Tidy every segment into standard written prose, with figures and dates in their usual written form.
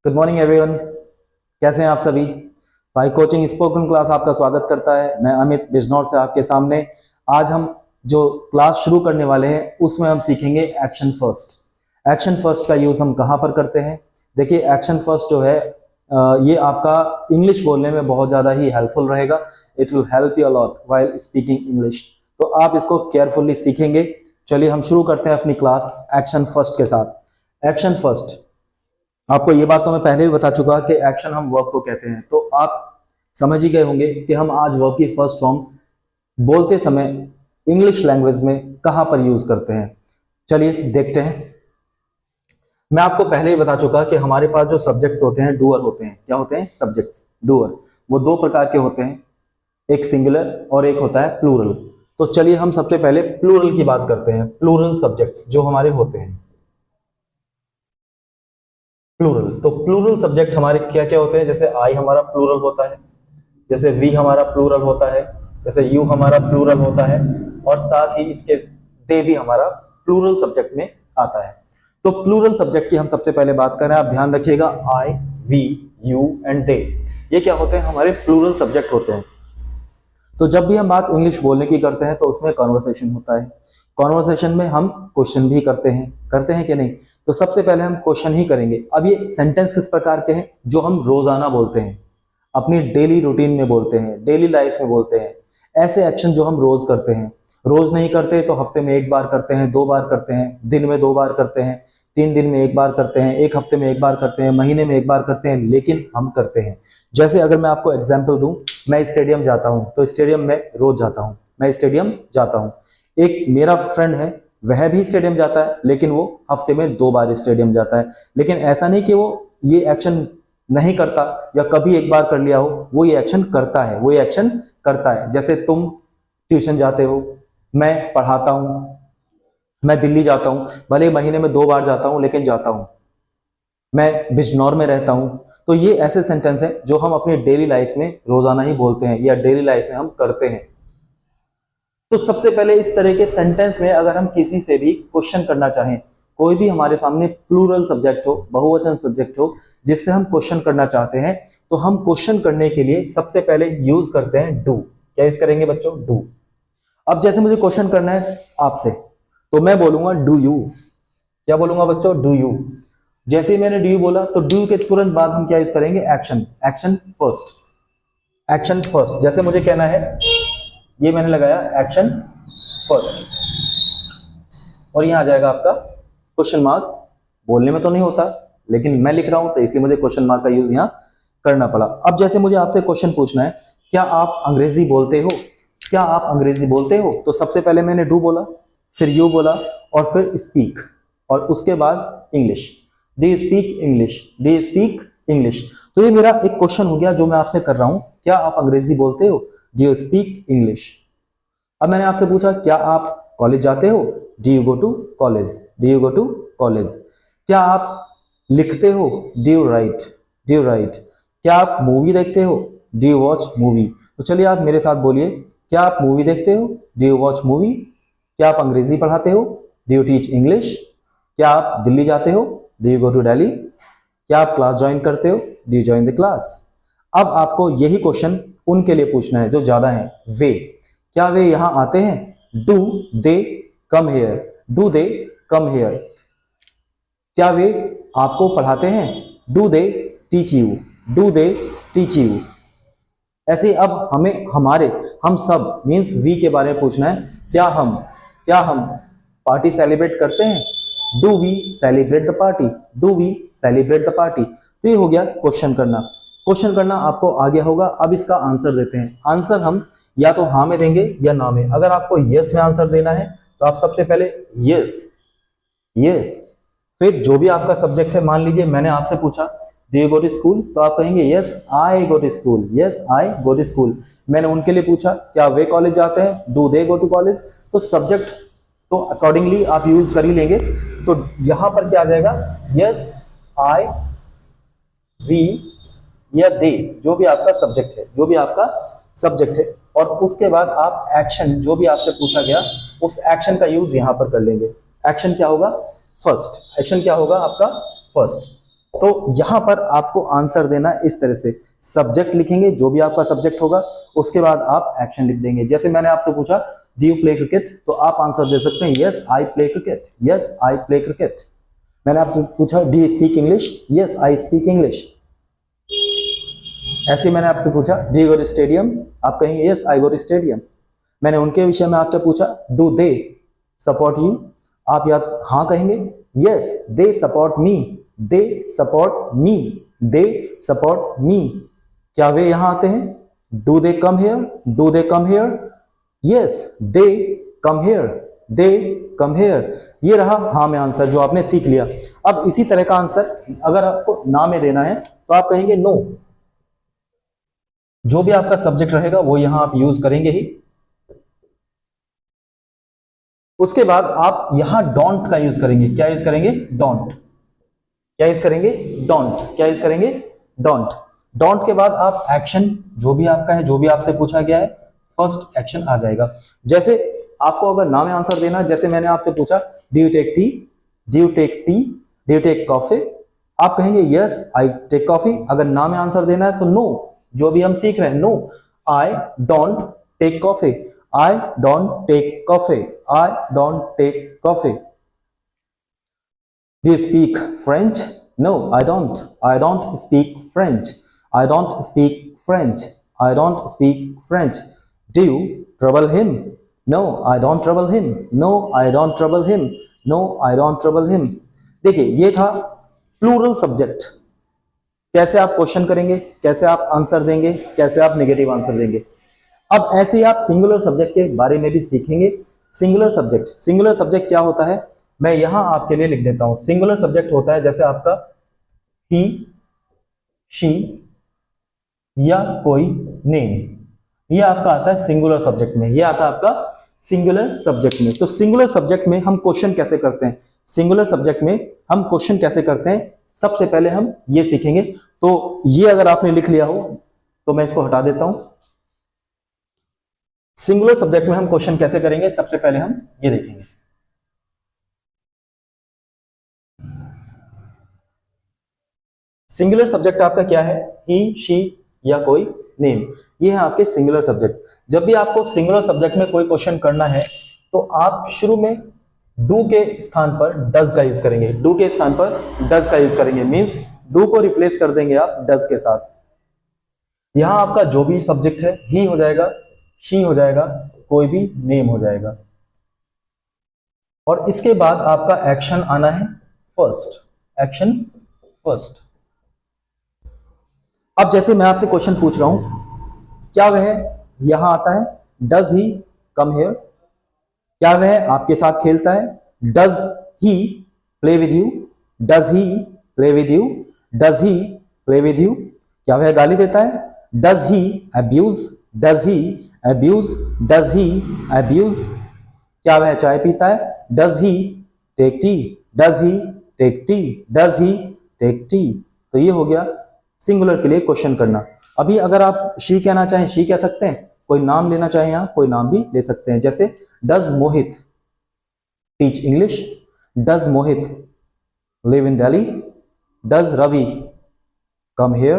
Good morning everyone. कैसे हैं आप सभी? भाई कोचिंग स्पोकन क्लास आपका स्वागत करता है। मैं अमित बिजनौर से आपके सामने। आज हम जो क्लास शुरू करने वाले हैं उसमें हम सीखेंगे एक्शन फर्स्ट। एक्शन फर्स्ट का यूज हम कहाँ पर करते हैं? देखिए, एक्शन फर्स्ट जो है ये आपका इंग्लिश बोलने में बहुत ज़्यादा ही हेल्पफुल रहेगा। It will help you a lot while speaking English. तो आप इसको केयरफुली सीखेंगे। चलिए हम शुरू करते हैं अपनी क्लास एक्शन फर्स्ट के साथ। एक्शन फर्स्ट, आपको ये बात तो मैं पहले भी बता चुका कि एक्शन हम वर्ब को कहते हैं, तो आप समझ ही गए होंगे कि हम आज वर्ब की फर्स्ट फॉर्म बोलते समय इंग्लिश लैंग्वेज में कहां पर यूज करते हैं। चलिए देखते हैं। मैं आपको पहले ही बता चुका कि हमारे पास जो सब्जेक्ट्स होते हैं डूअर होते हैं। क्या होते हैं? Subjects doer. वो दो प्रकार के होते हैं, एक सिंगुलर और एक होता है प्लूरल। तो चलिए हम सबसे पहले प्लूरल की बात करते हैं। प्लूरल सब्जेक्ट्स जो हमारे होते हैं, प्लूरल। तो प्लूरल सब्जेक्ट हमारे क्या क्या होते हैं? जैसे आई हमारा प्लूरल होता है, जैसे वी हमारा प्लूरल होता है, जैसे यू हमारा प्लूरल होता है, और साथ ही इसके दे भी हमारा प्लूरल सब्जेक्ट में आता है। तो प्लूरल सब्जेक्ट की हम सबसे पहले बात करें, आप ध्यान रखिएगा, आई, वी, यू एंड दे, ये क्या होते हैं? हमारे प्लूरल सब्जेक्ट होते हैं। तो जब भी हम बात इंग्लिश बोलने की करते हैं तो उसमें कॉन्वर्सेशन होता है। कॉन्वर्सेशन में हम क्वेश्चन भी करते हैं कि नहीं? तो सबसे पहले हम क्वेश्चन ही करेंगे। अब ये सेंटेंस किस प्रकार के हैं? जो हम रोजाना बोलते हैं, अपनी डेली रूटीन में बोलते हैं, डेली लाइफ में बोलते हैं। ऐसे एक्शन जो हम रोज करते हैं। रोज नहीं करते तो हफ्ते में एक बार करते हैं, 2 बार करते हैं, दिन में 2 बार करते हैं, 3 दिन में 1 बार करते हैं, एक हफ्ते में 1 बार करते हैं, महीने में 1 बार करते हैं, लेकिन हम करते हैं। जैसे अगर मैं आपको एग्जाम्पल दूं, मैं स्टेडियम जाता हूं, तो स्टेडियम में रोज जाता हूं, मैं स्टेडियम जाता हूं। एक मेरा फ्रेंड है, वह भी स्टेडियम जाता है, लेकिन वो हफ्ते में 2 बार स्टेडियम जाता है। लेकिन ऐसा नहीं कि वो ये एक्शन नहीं करता या कभी एक बार कर लिया हो, वो ये एक्शन करता है, वो ये एक्शन करता है। जैसे तुम ट्यूशन जाते हो, मैं पढ़ाता हूं, मैं दिल्ली जाता हूं, भले महीने में 2 बार जाता हूं लेकिन जाता हूं, मैं बिजनौर में रहता हूं। तो ये ऐसे सेंटेंस हैं जो हम अपनी डेली लाइफ में रोजाना ही बोलते हैं या डेली लाइफ में हम करते हैं। तो सबसे पहले इस तरह के सेंटेंस में अगर हम किसी से भी क्वेश्चन करना चाहें, कोई भी हमारे सामने प्लूरल सब्जेक्ट हो, बहुवचन सब्जेक्ट हो, जिससे हम क्वेश्चन करना चाहते हैं, तो हम क्वेश्चन करने के लिए सबसे पहले यूज करते हैं डू। क्या यूज करेंगे बच्चों? डू। अब जैसे मुझे क्वेश्चन करना है आपसे, तो मैं बोलूंगा डू यू। क्या बोलूंगा बच्चों? Do you. जैसे ही मैंने डू यू बोला तो डू के तुरंत बाद हम क्या यूज करेंगे? Action. Action first. Action first. जैसे मुझे कहना है, ये मैंने लगाया एक्शन फर्स्ट, और यहां आ जाएगा आपका क्वेश्चन मार्क। बोलने में तो नहीं होता, लेकिन मैं लिख रहा हूं तो इसलिए मुझे क्वेश्चन मार्क का यूज यहां करना पड़ा। अब जैसे मुझे आपसे क्वेश्चन पूछना है, क्या आप अंग्रेजी बोलते हो? क्या आप अंग्रेजी बोलते हो? तो सबसे पहले मैंने डू बोला, फिर यू बोला, और फिर स्पीक, और उसके बाद English. Do you speak English? Do you speak English? तो ये मेरा एक क्वेश्चन हो गया जो मैं आपसे कर रहा हूं, क्या आप अंग्रेजी बोलते हो? Do you speak English? अब मैंने आपसे पूछा, क्या आप कॉलेज जाते हो? Do you go to college? Do you go to college? क्या आप लिखते हो? Do you write? Do you write? क्या आप मूवी देखते हो? Do you watch movie? तो चलिए आप मेरे साथ बोलिए, क्या आप मूवी देखते हो? Do you watch movie? क्या आप अंग्रेजी पढ़ाते हो? Do you teach English? क्या आप दिल्ली जाते हो? Do you go to Delhi? क्या आप क्लास ज्वाइन करते हो? Do you join the class? अब आपको यही क्वेश्चन उनके लिए पूछना है जो ज्यादा है। वे, क्या वे यहां आते हैं? Do they come here? Do they come here? क्या वे आपको पढ़ाते हैं? Do they teach you? Do they teach you? ऐसे अब हमें हम सब मींस वी के बारे में पूछना है। क्या हम पार्टी सेलिब्रेट करते हैं? Do we celebrate the party? Do we celebrate the party? तो ये हो गया क्वेश्चन करना। क्वेश्चन करना आपको आ गया होगा। अब इसका आंसर देते हैं। आंसर हम या तो हाँ में देंगे या ना में। अगर आपको यस में आंसर देना है तो आप सबसे पहले यस, यस। फिर जो भी आपका सब्जेक्ट है, मान लीजिए मैंने आपसे पूछा do you go to school, तो आप कहेंगे yes I go to school, yes I go to school. मैंने उनके लिए पूछा क्या वे कॉलेज जाते हैं? Do they go to college? तो सब्जेक्ट तो अकॉर्डिंगली आप यूज कर ही लेंगे। तो यहां पर क्या आ जाएगा? यस, आई, वी या दे, जो भी आपका सब्जेक्ट है, जो भी आपका सब्जेक्ट है। और उसके बाद आप एक्शन, जो भी आपसे पूछा गया, उस एक्शन का यूज यहां पर कर लेंगे। एक्शन क्या होगा? फर्स्ट। एक्शन क्या होगा आपका? फर्स्ट। तो यहां पर आपको आंसर देना इस तरह से, सब्जेक्ट लिखेंगे जो भी आपका सब्जेक्ट होगा, उसके बाद आप एक्शन लिख देंगे। जैसे मैंने आपसे पूछा डू यू प्ले क्रिकेट, तो आप आंसर दे सकते हैं yes I play cricket, yes I play cricket. मैंने आपसे पूछा do you speak English, yes I speak English. ऐसे मैंने आपसे पूछा do you go to stadium, आप कहेंगे yes I go to stadium. मैंने उनके विषय में आपसे पूछा डू दे सपोर्ट यू, आप या हाँ कहेंगे yes they support me, they support me, they support me. क्या वे यहां आते हैं, do they come here, do they come here, yes they come here, they come here. ये रहा हाँ में आंसर जो आपने सीख लिया। अब इसी तरह का आंसर अगर आपको ना में देना है तो आप कहेंगे नो। जो भी आपका सब्जेक्ट रहेगा वो यहां आप यूज करेंगे ही। उसके बाद आप यहां डोंट का यूज करेंगे। क्या यूज करेंगे, डोंट। क्या यूज करेंगे, डोंट। क्या यूज करेंगे, डोंट। डोंट के बाद आप एक्शन जो भी आपका है, जो भी आपसे पूछा गया है, फर्स्ट एक्शन आ जाएगा। जैसे आपको अगर ना में आंसर देना, जैसे मैंने आपसे पूछा do you take tea, do you take tea, do you take coffee, आप कहेंगे यस आई टेक कॉफी। अगर ना में आंसर देना है तो नो, जो भी हम सीख रहे हैं, no I don't take coffee, I don't take coffee, I don't take coffee. Do you speak French? No, I don't. I don't speak French. I don't speak French. I don't speak French. Do you trouble him? No, I don't trouble him. No, I don't trouble him. No, I don't trouble him. देखिए ये था plural subject. कैसे आप question करेंगे, कैसे आप answer देंगे, कैसे आप नेगेटिव आंसर देंगे। अब ऐसे ही आप सिंगुलर सब्जेक्ट के बारे में भी सीखेंगे। सिंगुलर सब्जेक्ट, सिंगुलर सब्जेक्ट क्या होता है मैं यहां आपके लिए लिख देता हूं। सिंगुलर सब्जेक्ट होता है जैसे आपका ही, शी या कोई नेम, ये आपका आता है सिंगुलर सब्जेक्ट में, ये आता है आपका सिंगुलर सब्जेक्ट में। तो सिंगुलर सब्जेक्ट में हम क्वेश्चन कैसे करते हैं, सिंगुलर सब्जेक्ट में हम क्वेश्चन कैसे करते हैं, सबसे पहले हम ये सीखेंगे। तो ये अगर आपने लिख लिया हो तो मैं इसको हटा देता हूं। सिंगुलर सब्जेक्ट में हम क्वेश्चन कैसे करेंगे, सबसे पहले हम ये देखेंगे। सिंगुलर सब्जेक्ट आपका क्या है, ही, शी या कोई नेम, ये है आपके सिंगुलर सब्जेक्ट। जब भी आपको सिंगुलर सब्जेक्ट में कोई क्वेश्चन करना है तो आप शुरू में डू के स्थान पर डज का यूज करेंगे, डू के स्थान पर डज का यूज करेंगे, मींस डू को रिप्लेस कर देंगे आप डज के साथ। यहां आपका जो भी सब्जेक्ट है ही हो जाएगा, शी हो जाएगा, कोई भी नेम हो जाएगा। और इसके बाद आपका एक्शन आना है फर्स्ट, एक्शन फर्स्ट। अब जैसे मैं आपसे क्वेश्चन पूछ रहा हूं, क्या वह यहां आता है, डज ही कम हियर, क्या वह आपके साथ खेलता है, does he play with you, does he play with you, does he play with you, क्या वह गाली देता है, does he abuse, does he abuse, does he abuse, क्या वह चाय पीता है, does he take tea, does he take tea, does he take tea. तो ये हो गया सिंगुलर के लिए क्वेश्चन करना। अभी अगर आप शी कहना चाहें शी कह सकते हैं, कोई नाम लेना चाहें यहां कोई नाम भी ले सकते हैं। जैसे does Mohit teach English, does Mohit live in Delhi, does Ravi come here,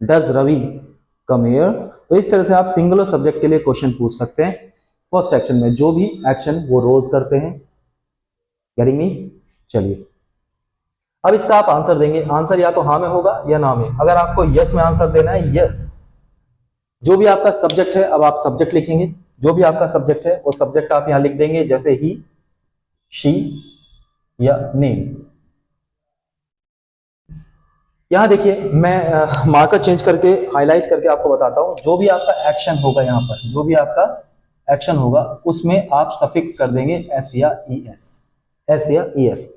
does Ravi come here. तो इस तरह से आप सिंगुलर सब्जेक्ट के लिए क्वेश्चन पूछ सकते हैं फर्स्ट एक्शन में, जो भी एक्शन वो रोज करते हैं। Getting me? चलिए अब इसका आप आंसर देंगे। आंसर या तो हाँ में होगा या ना में। अगर आपको यस में आंसर देना है, यस जो भी आपका सब्जेक्ट है, अब आप सब्जेक्ट लिखेंगे, जो भी आपका सब्जेक्ट है वो सब्जेक्ट आप यहां लिख देंगे, जैसे ही, शी या नेम। यहां देखिए मैं मार्कर चेंज करके हाईलाइट करके आपको बताता हूं। जो भी आपका एक्शन होगा यहां पर, जो भी आपका एक्शन होगा उसमें आप सफिक्स कर देंगे एस या ई एस, एस या ई एस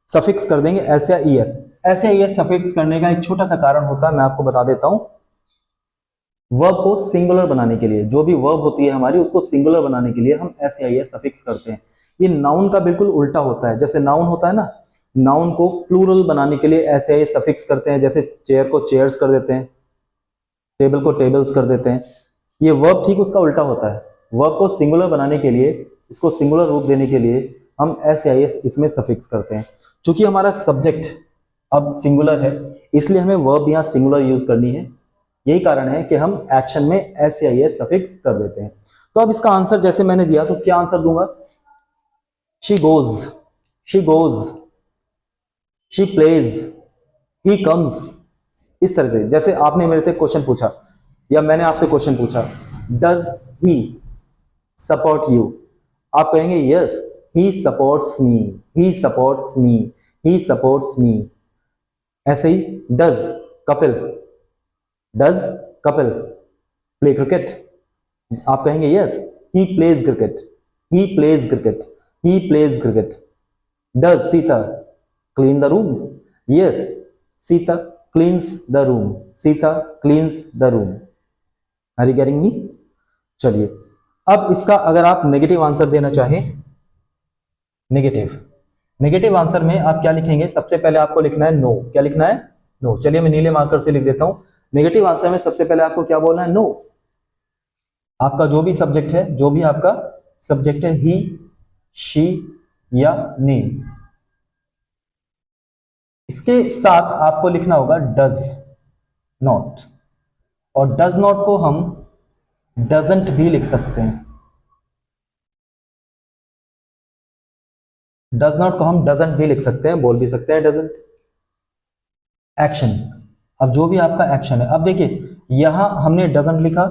सफिक्स कर देंगे, एस या ई एस। एस या ई एस सफिक्स करने का एक छोटा सा कारण होता है, मैं आपको बता देता हूं। वर्ब को सिंगुलर बनाने के लिए, जो भी वर्ब होती है हमारी उसको सिंगुलर बनाने के लिए हम एस या ई एस सफिक्स करते हैं। ये नाउन का बिल्कुल उल्टा होता है। जैसे नाउन होता है ना, नाउन को प्लूरल बनाने के लिए एस या ई एस सफिक्स करते हैं। जैसे चेयर को चेयर्स कर देते हैं, टेबल को टेबल्स कर देते हैं। ये वर्ब ठीक उसका उल्टा होता है। वर्ब को सिंगुलर बनाने के लिए, इसको सिंगुलर रूप देने के लिए हम एस या एस इसमें सफिक्स करते हैं। चूंकि हमारा सब्जेक्ट अब सिंगुलर है, इसलिए हमें वर्ब यहाँ सिंगुलर यूज करनी है। यही कारण है कि हम एक्शन में एस या एस सफिक्स कर देते हैं। तो अब इसका आंसर जैसे मैंने दिया, तो क्या आंसर दूंगा? She goes, she goes, she plays, he comes. इस तरह से, जैसे आपने मेरे से क्वेश्चन पूछा या मैंने आपसे क्वेश्चन पूछा, डज ही सपोर्ट यू? आप कहेंगे yes, he supports me, he supports me, he supports me. ऐसे ही does Kapil, does Kapil play cricket? आप कहेंगे yes, he plays cricket, he plays cricket, he plays cricket. Does Sita clean the room? Yes, Sita cleans the room, Sita cleans the room. Are you getting me? चलिए, अब इसका अगर आप negative answer देना चाहें, negative, negative answer में आप क्या लिखेंगे? सबसे पहले आपको लिखना है नो। क्या लिखना है? नो। चलिए मैं नीले मार्कर से लिख देता हूं। नेगेटिव आंसर में सबसे पहले आपको क्या बोलना है? नो। आपका जो भी सब्जेक्ट है, जो भी आपका सब्जेक्ट है, ही, शी या नी, इसके साथ आपको लिखना होगा डज नॉट। और डज नॉट को हम डजंट भी लिख सकते हैं। डज नॉट को हम डजंट भी लिख सकते हैं, बोल भी सकते हैं डजंट। एक्शन, अब जो भी आपका एक्शन है, अब देखिए यहां हमने डजंट लिखा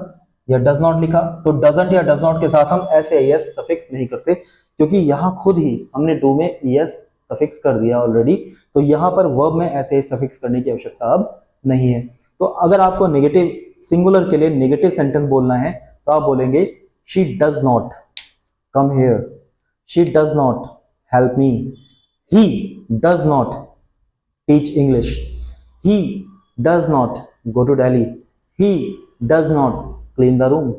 या डज नॉट लिखा, तो डजंट या डज नॉट के साथ हम एस या एस सफिक्स नहीं करते, क्योंकि यहां खुद ही हमने डू में एस सफिक्स कर दिया ऑलरेडी। तो यहां पर वर्ब में एस एस सफिक्स करने की आवश्यकता अब नहीं है। तो अगर आपको नेगेटिव सिंगुलर के लिए नेगेटिव सेंटेंस बोलना है, तो आप बोलेंगे she does not come here, she does not help me, he does not teach English, he does not go to Delhi, he does not clean the room,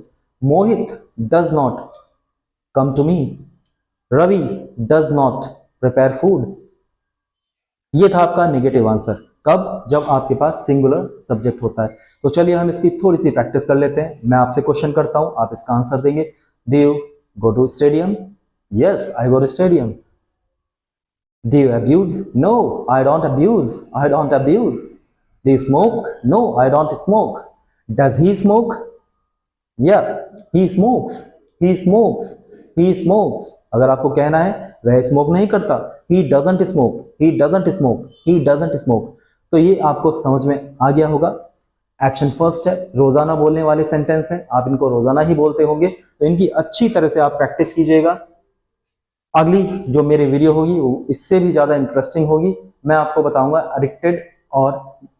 Mohit does not come to me, Ravi does not prepare food। ये था आपका negative answer. कब? जब आपके पास singular subject होता है। तो चलिए हम इसकी थोड़ी सी प्रैक्टिस कर लेते हैं। मैं आपसे क्वेश्चन करता हूं, आप इसका आंसर देंगे। Do you go to stadium? Yes, I go to stadium. Do you abuse? No, I don't abuse. I don't abuse. Do you smoke? No, I don't smoke. Does he smoke? Yeah, he smokes. He smokes. He smokes. अगर आपको कहना है वह smoke नहीं करता, he doesn't smoke. He doesn't smoke. He doesn't smoke. तो ये आपको समझ में आ गया होगा। एक्शन फर्स्ट है, रोजाना बोलने वाले सेंटेंस हैं, आप इनको रोजाना ही बोलते होंगे, तो इनकी अच्छी तरह से आप प्रैक्टिस कीजिएगा। अगली जो मेरी वीडियो होगी वो इससे भी ज़्यादा इंटरेस्टिंग होगी। मैं आपको बताऊंगा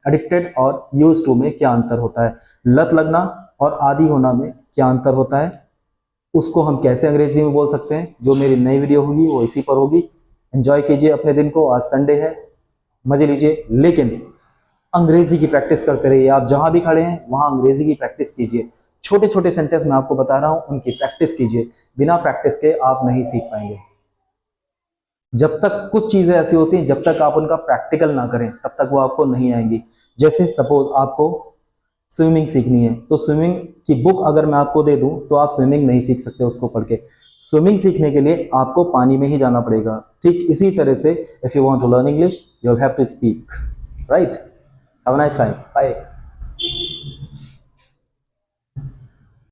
एडिक्टेड और यूज टू में क्या अंतर होता है, लत लगना और आदी होना में क्या अंतर होता है, उसको हम कैसे अंग्रेजी में बोल सकते हैं। जो मेरी नई वीडियो होगी वो इसी पर होगी। एंजॉय कीजिए अपने दिन को, आज संडे है, मजे लीजिए, लेकिन अंग्रेजी की प्रैक्टिस करते रहिए। आप जहां भी खड़े हैं वहां अंग्रेजी की प्रैक्टिस कीजिए। छोटे छोटे सेंटेंस मैं आपको बता रहा हूं, उनकी प्रैक्टिस कीजिए। बिना प्रैक्टिस के आप नहीं सीख पाएंगे। जब तक कुछ चीजें ऐसी होती हैं, जब तक आप उनका प्रैक्टिकल ना करें तब तक वो आपको नहीं आएंगी। जैसे सपोज आपको स्विमिंग सीखनी है, तो स्विमिंग की बुक अगर मैं आपको दे दूं तो आप स्विमिंग नहीं सीख सकते उसको पढ़ के। स्विमिंग सीखने के लिए आपको पानी में ही जाना पड़ेगा। ठीक इसी तरह से if you want to learn English you have to speak, right? Have a nice time, bye.